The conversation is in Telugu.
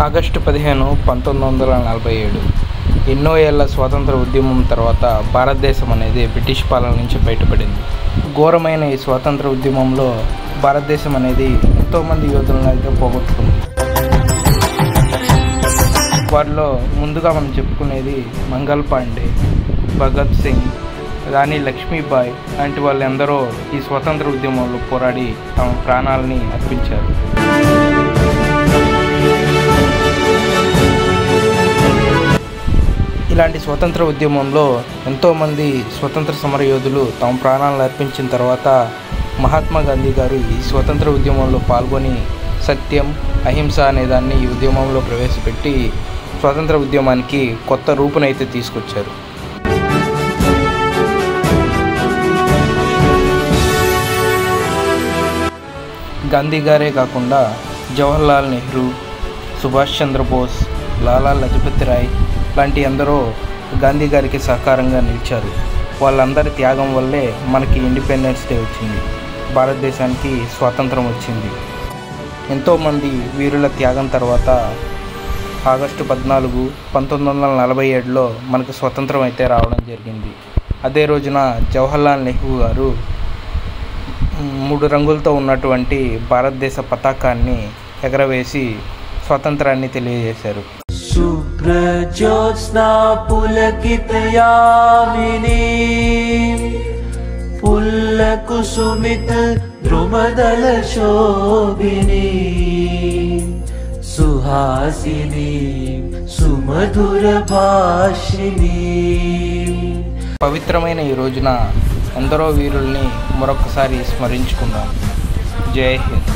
ఆగస్టు 15, 1947 ఎన్నో ఏళ్ల స్వాతంత్ర ఉద్యమం తర్వాత భారతదేశం అనేది బ్రిటిష్ పాలన నుంచి బయటపడింది. ఘోరమైన ఈ స్వాతంత్ర ఉద్యమంలో భారతదేశం అనేది ఎంతోమంది యోధులను అయితే పోగొట్టుకుంది. వారిలో ముందుగా మనం చెప్పుకునేది మంగల్ పాండే, భగత్ సింగ్, రాణి లక్ష్మీబాయి లాంటి వాళ్ళందరూ ఈ స్వాతంత్ర ఉద్యమంలో పోరాడి తమ ప్రాణాలని అర్పించారు. ఇలాంటి స్వతంత్ర ఉద్యమంలో ఎంతోమంది స్వతంత్ర సమరయోధులు తమ ప్రాణాలను అర్పించిన తర్వాత మహాత్మా గాంధీ గారు ఈ స్వతంత్ర ఉద్యమంలో పాల్గొని సత్యం, అహింస అనే దాన్ని ఈ ఉద్యమంలో ప్రవేశపెట్టి స్వతంత్ర ఉద్యమానికి కొత్త రూపునైతే తీసుకొచ్చారు. గాంధీ గారే కాకుండా జవహర్లాల్ నెహ్రూ, సుభాష్ చంద్రబోస్, లాలా లజపతి రాయ్ లాంటి ఎందరో గాంధీ గారికి సహకారంగా నిలిచారు. వాళ్ళందరి త్యాగం వల్లే మనకి ఇండిపెండెన్స్ డే వచ్చింది, భారతదేశానికి స్వాతంత్రం వచ్చింది. ఎంతోమంది వీరుల త్యాగం తర్వాత ఆగస్టు 14, 1947లో మనకు స్వతంత్రం అయితే రావడం జరిగింది. అదే రోజున జవహర్లాల్ నెహ్రూ గారు 3 రంగులతో ఉన్నటువంటి భారతదేశ పతాకాన్ని ఎగరవేసి స్వాతంత్రాన్ని తెలియజేశారు. शुभ्रज्योत्स्ना पुलकितयामिनी पुल्लकुसुमित द्रुमदलशोभिनी सुहासिनी सुमधुरभाषिणी. పవిత్రమైన ఈ రోజున ఎందరో వీరుల్ని మరొకసారి స్మరించుకుందాం. జై హింద్.